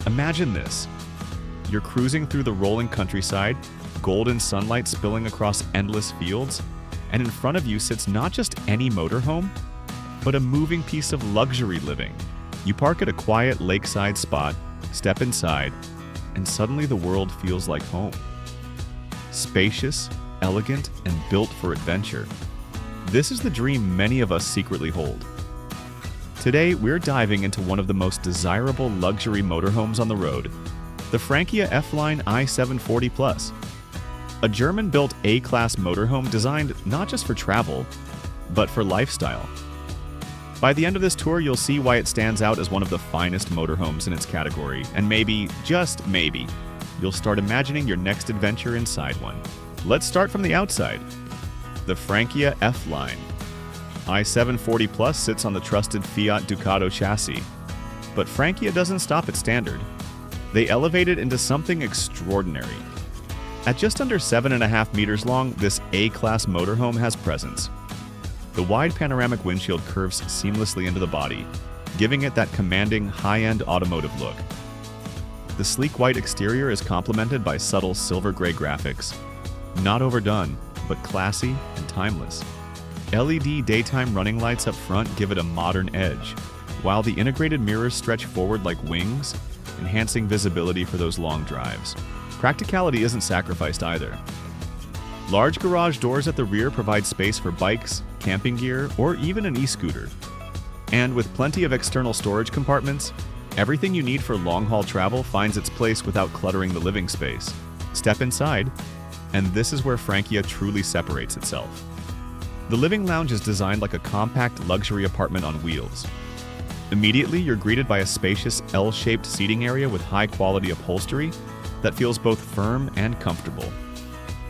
Imagine this. You're cruising through the rolling countryside, golden sunlight spilling across endless fields, and in front of you sits not just any motorhome, but a moving piece of luxury living. You park at a quiet lakeside spot, step inside, and suddenly the world feels like home. Spacious, elegant, and built for adventure. This is the dream many of us secretly hold. Today, we're diving into one of the most desirable luxury motorhomes on the road, the Frankia F Line I 740 Plus. A German-built A-Class motorhome designed not just for travel, but for lifestyle. By the end of this tour, you'll see why it stands out as one of the finest motorhomes in its category, and maybe, just maybe, you'll start imagining your next adventure inside one. Let's start from the outside. The Frankia F Line I 740 Plus sits on the trusted Fiat Ducato chassis, but Frankia doesn't stop at standard. They elevate it into something extraordinary. At just under 7.5 meters long, this A-Class motorhome has presence. The wide panoramic windshield curves seamlessly into the body, giving it that commanding, high-end automotive look. The sleek white exterior is complemented by subtle silver-gray graphics. Not overdone, but classy and timeless. LED daytime running lights up front give it a modern edge, while the integrated mirrors stretch forward like wings, enhancing visibility for those long drives. Practicality isn't sacrificed either. Large garage doors at the rear provide space for bikes, camping gear, or even an e-scooter. And with plenty of external storage compartments, everything you need for long-haul travel finds its place without cluttering the living space. Step inside, and this is where Frankia truly separates itself. The living lounge is designed like a compact luxury apartment on wheels. Immediately, you're greeted by a spacious L-shaped seating area with high-quality upholstery that feels both firm and comfortable.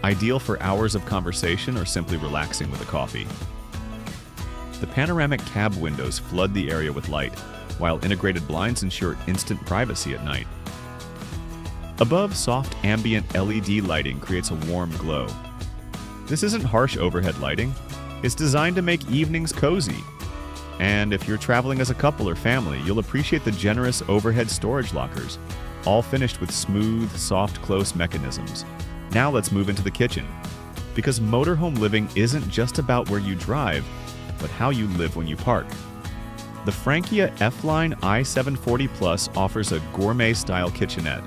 Ideal for hours of conversation or simply relaxing with a coffee. The panoramic cab windows flood the area with light, while integrated blinds ensure instant privacy at night. Above, soft ambient LED lighting creates a warm glow. This isn't harsh overhead lighting. It's designed to make evenings cozy. And if you're traveling as a couple or family, you'll appreciate the generous overhead storage lockers, all finished with smooth, soft close mechanisms. Now let's move into the kitchen, because motorhome living isn't just about where you drive, but how you live when you park. The Frankia F Line I 740 Plus offers a gourmet-style kitchenette.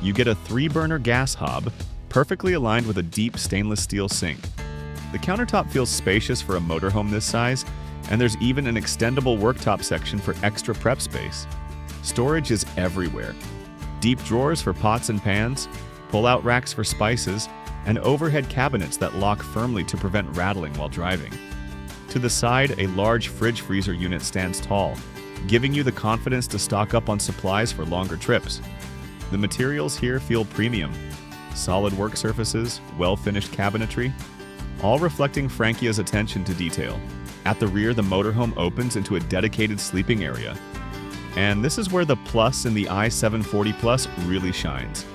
You get a 3-burner gas hob, perfectly aligned with a deep stainless steel sink. The countertop feels spacious for a motorhome this size, and there's even an extendable worktop section for extra prep space. Storage is everywhere. Deep drawers for pots and pans, pull-out racks for spices, and overhead cabinets that lock firmly to prevent rattling while driving. To the side, a large fridge-freezer unit stands tall, giving you the confidence to stock up on supplies for longer trips. The materials here feel premium. Solid work surfaces, well-finished cabinetry, all reflecting Frankia's attention to detail. At the rear, the motorhome opens into a dedicated sleeping area. And this is where the Plus in the I 740 Plus really shines.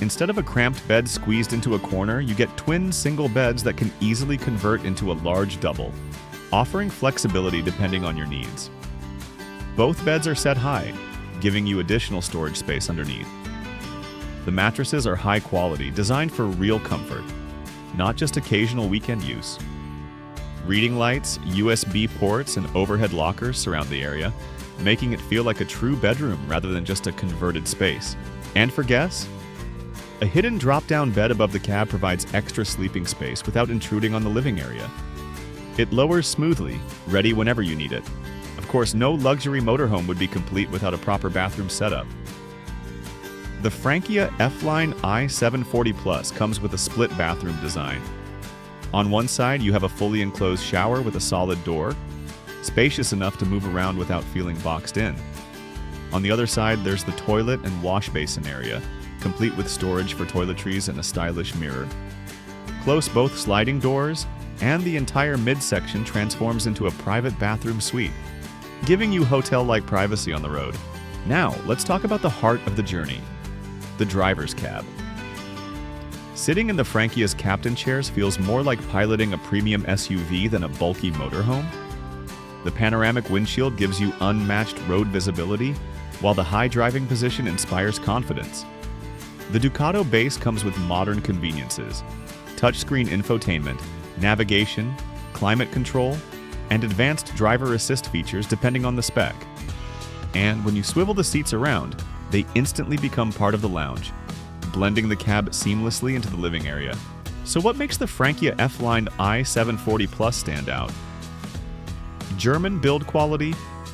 Instead of a cramped bed squeezed into a corner, you get twin single beds that can easily convert into a large double, offering flexibility depending on your needs. Both beds are set high, giving you additional storage space underneath. The mattresses are high quality, designed for real comfort, not just occasional weekend use. Reading lights, USB ports, and overhead lockers surround the area, making it feel like a true bedroom rather than just a converted space. And for guests, a hidden drop-down bed above the cab provides extra sleeping space without intruding on the living area. It lowers smoothly, ready whenever you need it. Of course, no luxury motorhome would be complete without a proper bathroom setup. The Frankia F Line I 740 Plus comes with a split bathroom design. On one side, you have a fully enclosed shower with a solid door, spacious enough to move around without feeling boxed in. On the other side, there's the toilet and wash basin area, complete with storage for toiletries and a stylish mirror. Close both sliding doors, and the entire midsection transforms into a private bathroom suite, giving you hotel-like privacy on the road. Now, let's talk about the heart of the journey, the driver's cab. Sitting in the Frankia's captain chairs feels more like piloting a premium SUV than a bulky motorhome. The panoramic windshield gives you unmatched road visibility, while the high driving position inspires confidence. The Ducato base comes with modern conveniences, touchscreen infotainment, navigation, climate control, and advanced driver assist features depending on the spec. And when you swivel the seats around, they instantly become part of the lounge, blending the cab seamlessly into the living area. So what makes the Frankia F Line I 740 Plus stand out? German build quality,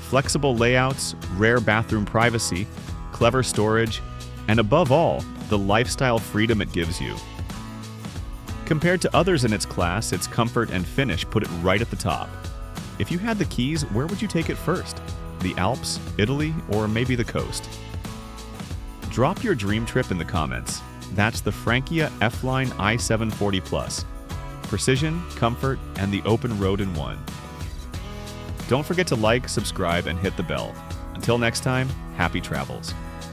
flexible layouts, rare bathroom privacy, clever storage, and above all, the lifestyle freedom it gives you. Compared to others in its class, its comfort and finish put it right at the top. If you had the keys, where would you take it first? The Alps, Italy, or maybe the coast? Drop your dream trip in the comments. That's the Frankia F Line I 740 Plus. Precision, comfort, and the open road in one. Don't forget to like, subscribe, and hit the bell. Until next time, happy travels.